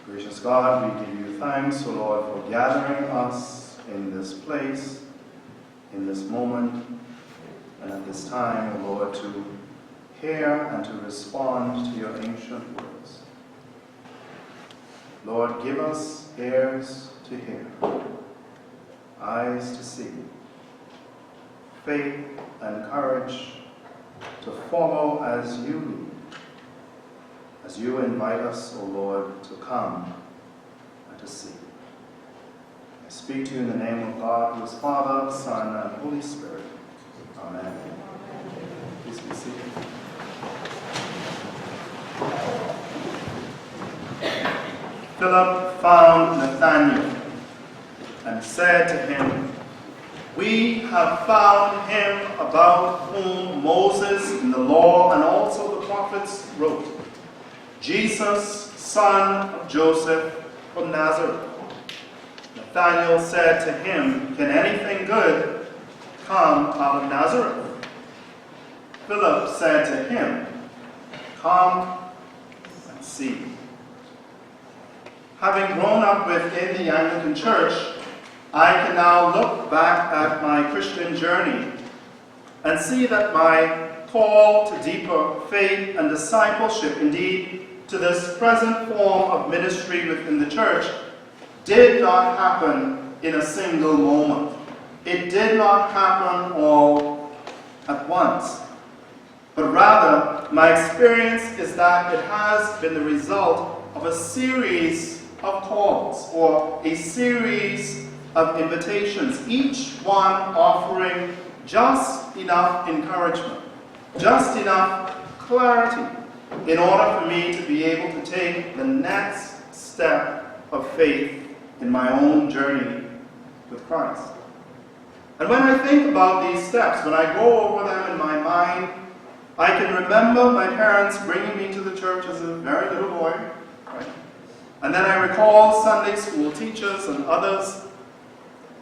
Gracious God, we give you thanks, O Lord, for gathering us in this place, in this moment, and at this time, O Lord, to hear and to respond to your ancient words. Lord, give us ears to hear, eyes to see, faith and courage to follow as you lead, as you invite us, O Lord, to come and to see. I speak to you in the name of God, who is Father, Son, and Holy Spirit. Amen. Please be seated. Philip found Nathanael and said to him, "We have found him about whom Moses in the law and also the prophets wrote, Jesus, son of Joseph from Nazareth." Nathanael said to him, "Can anything good come out of Nazareth?" Philip said to him, "Come and see." Having grown up within the Anglican Church, I can now look back at my Christian journey and see that my call to deeper faith and discipleship, indeed to this present form of ministry within the church, did not happen in a single moment. It did not happen all at once. But rather, my experience is that it has been the result of a series of calls or a series of invitations, each one offering just enough encouragement, just enough clarity in order for me to be able to take the next step of faith in my own journey with Christ. And when I think about these steps, when I go over them in my mind, I can remember my parents bringing me to the church as a very little boy, right? And then I recall Sunday school teachers and others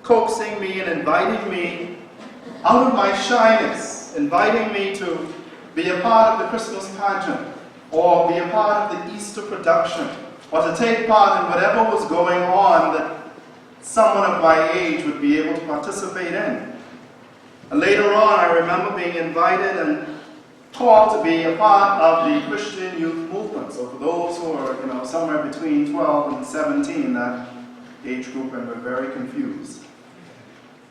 coaxing me and inviting me out of my shyness, inviting me to be a part of the Christmas pageant, or be a part of the Easter production, or to take part in whatever was going on that someone of my age would be able to participate in. And later on, I remember being invited and called to be a part of the Christian youth movement. So for those who are, somewhere between 12 and 17, that age group, and we're very confused.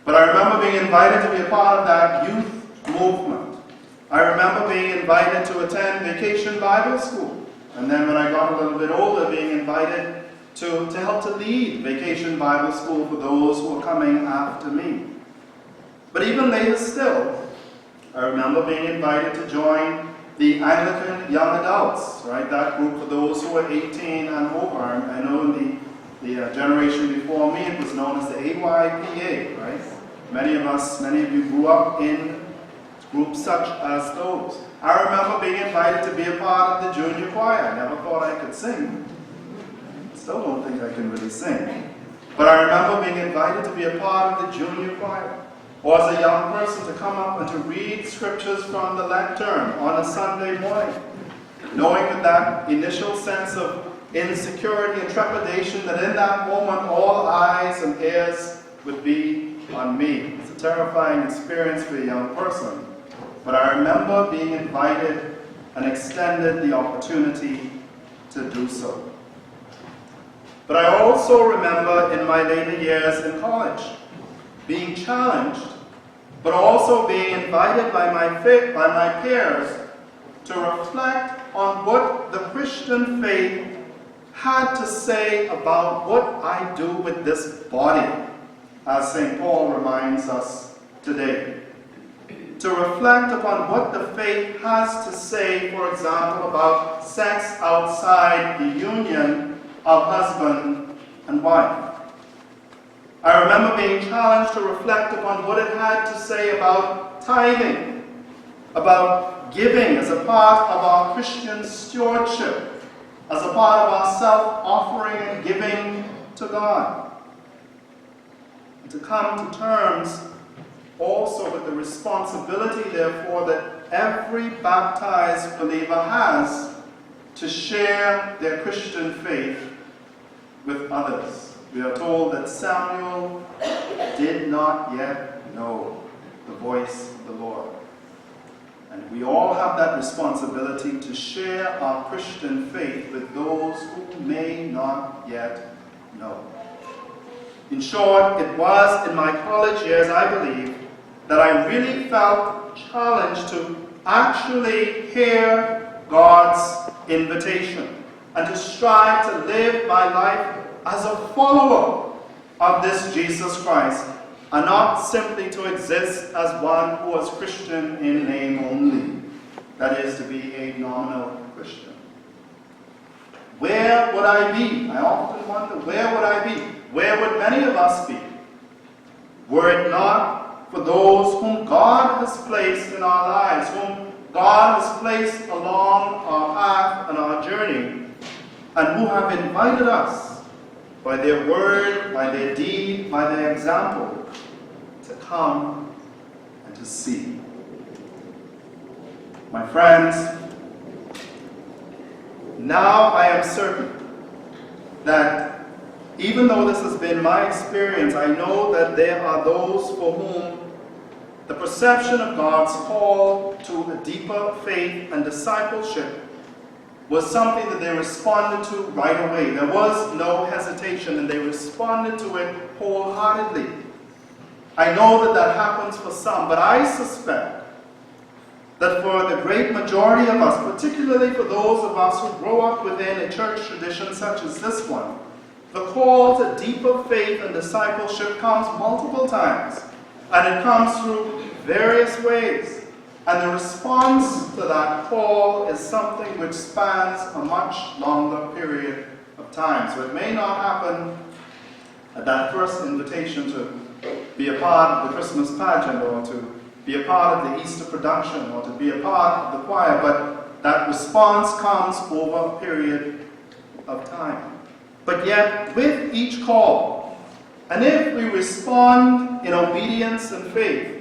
But I remember being invited to be a part of that youth movement. I remember being invited to attend Vacation Bible School. And then when I got a little bit older, being invited to help to lead Vacation Bible School for those who were coming after me. But even later still, I remember being invited to join the Anglican Young Adults, right? That group for those who are 18 and over. I know in the generation before me, it was known as the AYPA, right? Many of you grew up in groups such as those. I remember being invited to be a part of the junior choir. I never thought I could sing. Still don't think I can really sing. But I remember being invited to be a part of the junior choir, or as a young person to come up and to read scriptures from the lectern on a Sunday morning, knowing with that initial sense of insecurity and trepidation that in that moment all eyes and ears would be on me. It's a terrifying experience for a young person. But I remember being invited and extended the opportunity to do so. But I also remember in my later years in college being challenged, but also being invited by my peers to reflect on what the Christian faith had to say about what I do with this body, as St. Paul reminds us today. To reflect upon what the faith has to say, for example, about sex outside the union of husband and wife. I remember being challenged to reflect upon what it had to say about tithing, about giving as a part of our Christian stewardship, as a part of our self-offering and giving to God. And to come to terms also with the responsibility, therefore, that every baptized believer has to share their Christian faith with others. We are told that Samuel did not yet know the voice of the Lord. And we all have that responsibility to share our Christian faith with those who may not yet know. In short, it was in my college years, I believe, that I really felt challenged to actually hear God's invitation and to strive to live my life as a follower of this Jesus Christ, and not simply to exist as one who was Christian in name only, that is, to be a nominal Christian. Where would I be? I often wonder, where would I be? Where would many of us be? Were it not for those whom God has placed in our lives, whom God has placed along our path and our journey, and who have invited us by their word, by their deed, by their example, to come and to see. My friends, now I am certain that even though this has been my experience, I know that there are those for whom the perception of God's call to a deeper faith and discipleship was something that they responded to right away. There was no hesitation, and they responded to it wholeheartedly. I know that that happens for some, but I suspect that for the great majority of us, particularly for those of us who grow up within a church tradition such as this one, the call to deeper faith and discipleship comes multiple times, and it comes through various ways. And the response to that call is something which spans a much longer period of time. So it may not happen at that first invitation to be a part of the Christmas pageant, or to be a part of the Easter production, or to be a part of the choir, but that response comes over a period of time. But yet, with each call, and if we respond in obedience and faith,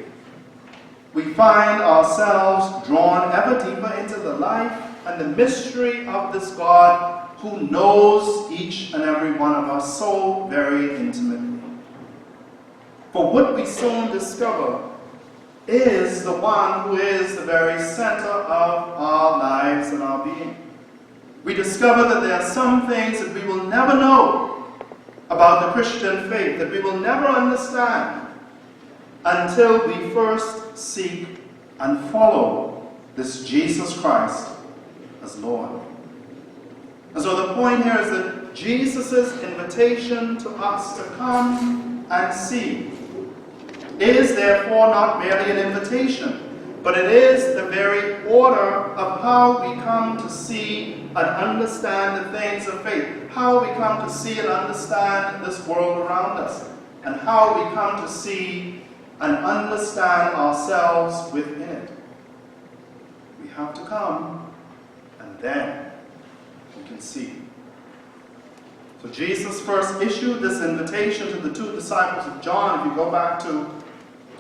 we find ourselves drawn ever deeper into the life and the mystery of this God who knows each and every one of us so very intimately. For what we soon discover is the one who is the very center of our lives and our being. We discover that there are some things that we will never know about the Christian faith, that we will never understand until we first seek and follow this Jesus Christ as Lord. And so the point here is that Jesus' invitation to us to come and see is therefore not merely an invitation, but it is the very order of how we come to see and understand the things of faith, how we come to see and understand this world around us, and how we come to see and understand ourselves within it. We have to come, and then we can see. So Jesus first issued this invitation to the two disciples of John. If you go back to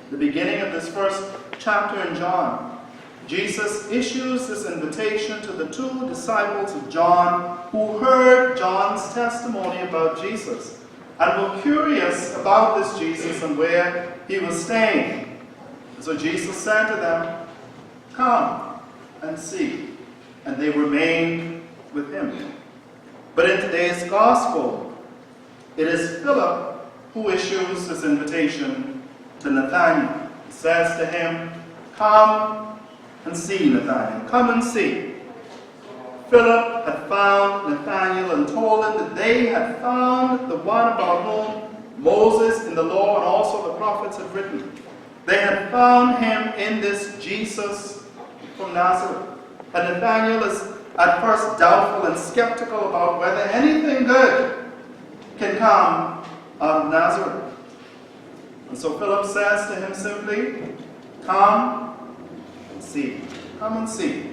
the beginning of this first chapter in John, Jesus issues this invitation to the two disciples of John who heard John's testimony about Jesus and were curious about this Jesus and where he was staying. And so Jesus said to them, "Come and see." And they remained with him. But in today's gospel, it is Philip who issues this invitation to Nathaniel. He says to him, "Come and see, Nathaniel. Come and see." Philip had found Nathanael and told him that they had found the one about whom Moses in the law and also the prophets had written. They had found him in this Jesus from Nazareth. And Nathanael is at first doubtful and skeptical about whether anything good can come out of Nazareth. And so Philip says to him simply, "Come and see." Come and see.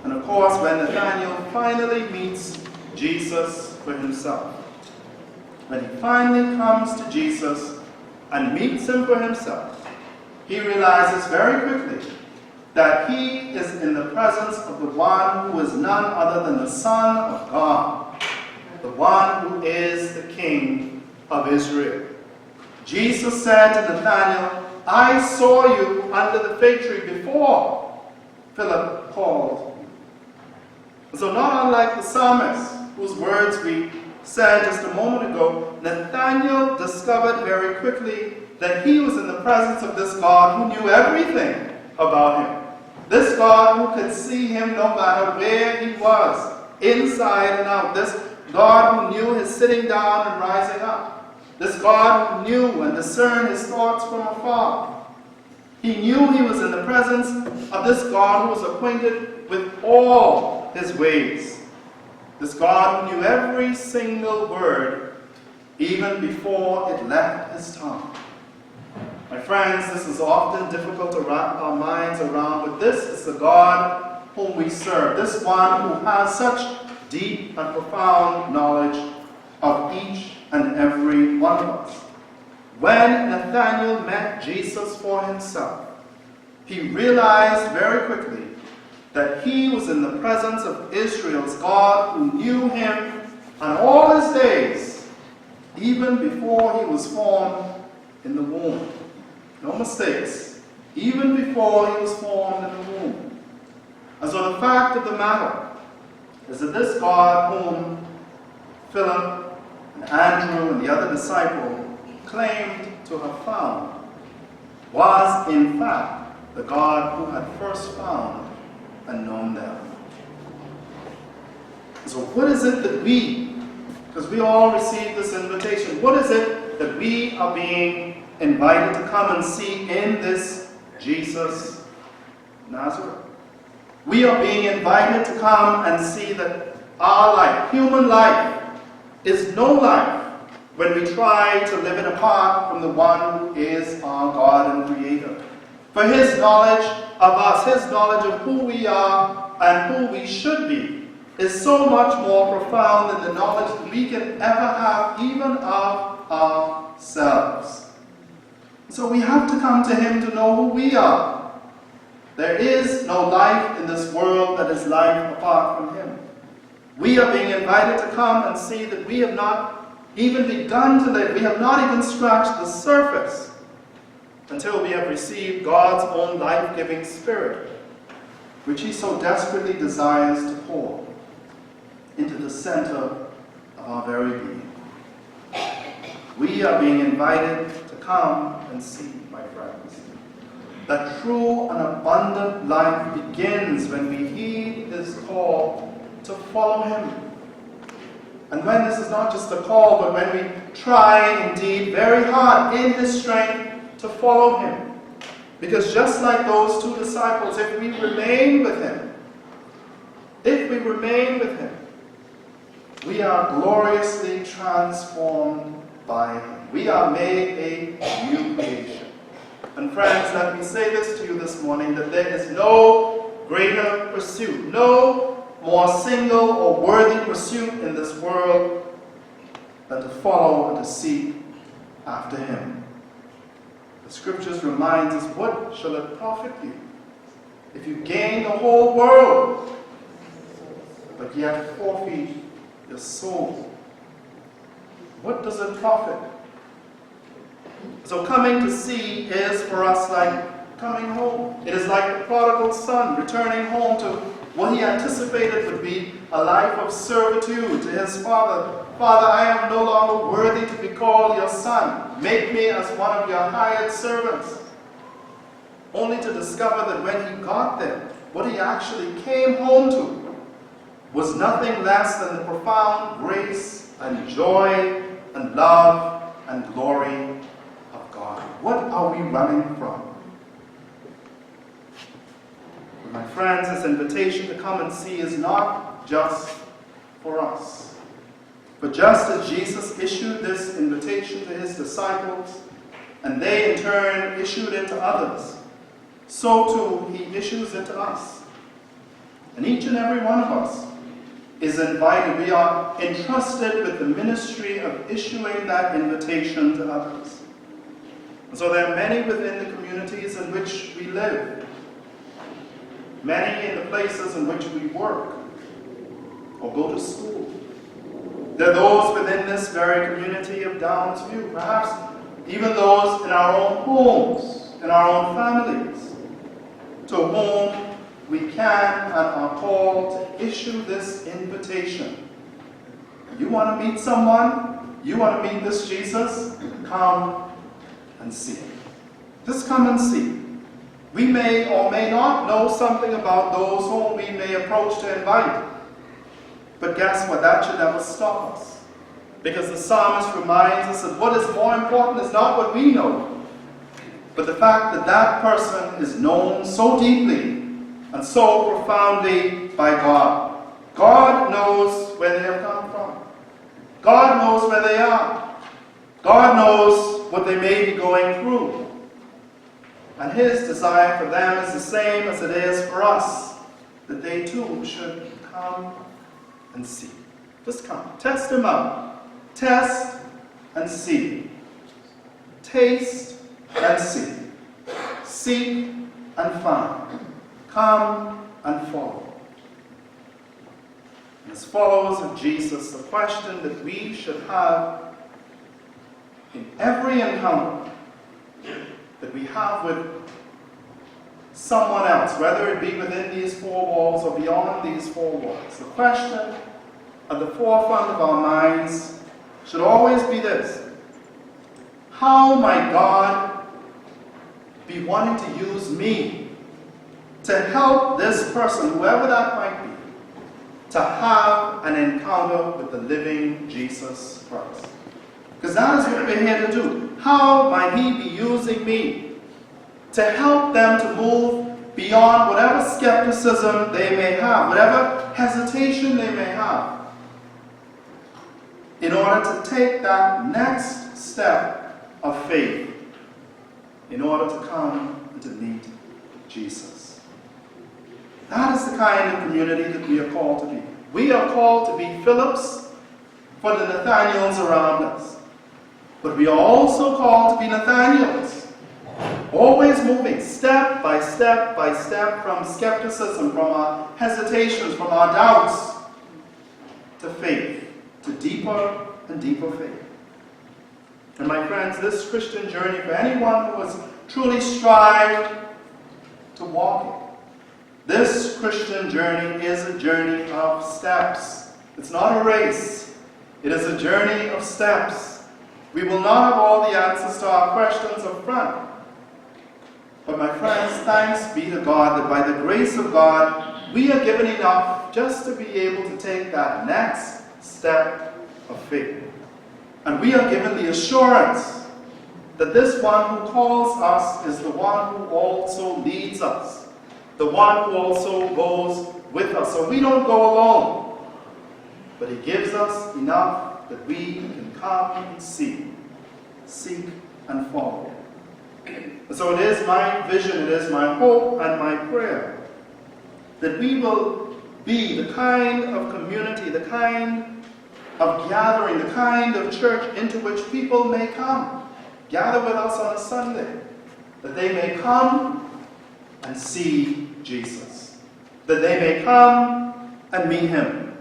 And of course, when Nathanael finally meets Jesus for himself, when he finally comes to Jesus and meets him for himself, he realizes very quickly that he is in the presence of the one who is none other than the Son of God. the one who is the King of Israel. Jesus said to Nathanael, I saw you under the fig tree before Philip called you. So not unlike the psalmist, whose words we said just a moment ago, Nathaniel discovered very quickly that he was in the presence of this God who knew everything about him. This God who could see him no matter where he was, inside and out. This God who knew his sitting down and rising up. This God who knew and discerned his thoughts from afar. He knew he was in the presence of this God who was acquainted with all his ways. This God who knew every single word, even before it left his tongue. My friends, this is often difficult to wrap our minds around, but this is the God whom we serve. This one who has such deep and profound knowledge of each and every one of us. When Nathanael met Jesus for himself, he realized very quickly that he was in the presence of Israel's God who knew him on all his days, even before he was formed in the womb. No mistakes. Even before he was formed in the womb. And so the fact of the matter is that this God whom Philip and Andrew and the other disciple claimed to have found was in fact the God who had first found and known them. So what is it that because we all received this invitation, what is it that we are being invited to come and see in this Jesus Nazareth? We are being invited to come and see that our life, human life, is no life when we try to live it apart from the one who is our God and Creator. For his knowledge of us, his knowledge of who we are and who we should be, is so much more profound than the knowledge that we can ever have even of ourselves. So we have to come to him to know who we are. There is no life in this world that is life apart from him. We are being invited to come and see that we have not even begun to live. We have not even scratched the surface until we have received God's own life-giving Spirit, which he so desperately desires to pour into the center of our very being. We are being invited to come and see, my friends, that true and abundant life begins when we heed his call to follow him. And when this is not just a call, but when we try indeed very hard in his strength to follow him. Because just like those two disciples, if we remain with him, we are gloriously transformed by him. We are made a new creation. And friends, let me say this to you this morning, that there is no greater pursuit, no more single or worthy pursuit in this world than to follow and to seek after him. The scriptures remind us, what shall it profit you if you gain the whole world, but yet forfeit your soul? What does it profit? So coming to see is for us like coming home. It is like the prodigal son returning home to what he anticipated would be a life of servitude to his father. Father, I am no longer worthy to be called your son. Make me as one of your hired servants. Only to discover that when he got there, what he actually came home to was nothing less than the profound grace and joy and love and glory of God. What are we running from? My friends, this invitation to come and see is not just for us. But just as Jesus issued this invitation to his disciples, and they in turn issued it to others, so too he issues it to us. And each and every one of us is invited. We are entrusted with the ministry of issuing that invitation to others. And so there are many within the communities in which we live, many in the places in which we work or go to school, There are those within this very community of Downsview, perhaps even those in our own homes, in our own families, to whom we can and are called to issue this invitation. You want to meet someone? You want to meet this Jesus? Come and see. Just come and see. We may or may not know something about those whom we may approach to invite. But guess what? That should never stop us. Because the psalmist reminds us that what is more important is not what we know, but the fact that that person is known so deeply and so profoundly by God. God knows where they have come from. God knows where they are. God knows what they may be going through. And his desire for them is the same as it is for us, that they too should come and see. Just come. Test him out. Test and see. Taste and see. Seek and find. Come and follow. And as followers of Jesus, the question that we should have in every encounter that we have with someone else, whether it be within these four walls or beyond these four walls, the question at the forefront of our minds should always be this: how might God be wanting to use me to help this person, whoever that might be, to have an encounter with the living Jesus Christ? Because that is what we're here to do. How might he be using me to help them to move beyond whatever skepticism they may have, whatever hesitation they may have, in order to take that next step of faith, in order to come and to meet Jesus? That is the kind of community that we are called to be. We are called to be Philips for the Nathaniels around us. But we are also called to be Nathaniels, always moving step by step by step from skepticism, from our hesitations, from our doubts, to faith, to deeper and deeper faith. And my friends, this Christian journey, for anyone who has truly strived to walk it, this Christian journey is a journey of steps. It's not a race. It is a journey of steps. We will not have all the answers to our questions up front. But my friends, thanks be to God that by the grace of God, we are given enough just to be able to take that next step of faith. And we are given the assurance that this one who calls us is the one who also leads us, the one who also goes with us. So we don't go alone, but he gives us enough that we can come and see, seek and follow. And so it is my vision, it is my hope and my prayer that we will be the kind of community, the kind of gathering, the kind of church into which people may come, gather with us on a Sunday, that they may come and see Jesus, that they may come and meet him.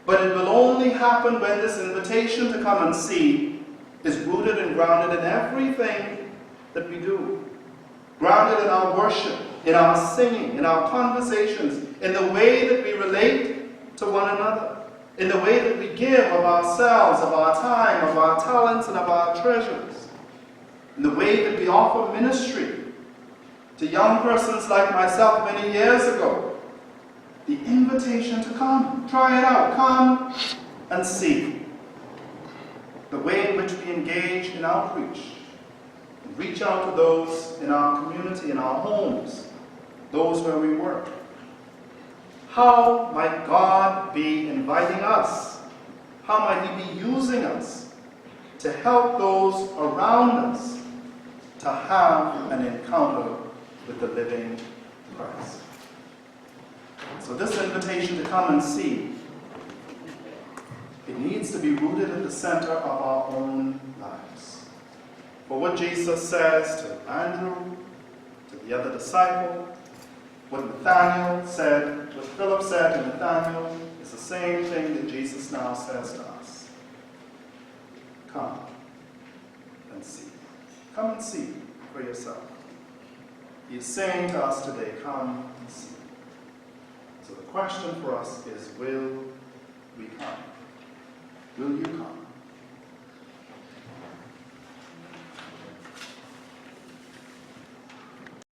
But it will only happen when this invitation to come and see is rooted and grounded in everything that we do. Grounded in our worship, in our singing, in our conversations, in the way that we relate to one another, in the way that we give of ourselves, of our time, of our talents, and of our treasures, in the way that we offer ministry to young persons like myself many years ago. The invitation to come, try it out, come and see. The way in which we engage in outreach, and reach out to those in our community, in our homes, those where we work. How might God be inviting us? How might he be using us to help those around us to have an encounter with the living Christ? So this invitation to come and see, it needs to be rooted at the center of our own lives. For what Jesus says to Andrew, to the other disciple, what Nathaniel said, what Philip said to Nathaniel, is It's the same thing that Jesus now says to us. Come and see. Come and see for yourself. He is saying to us today, come and see. So the question for us is, will we come? Will you come?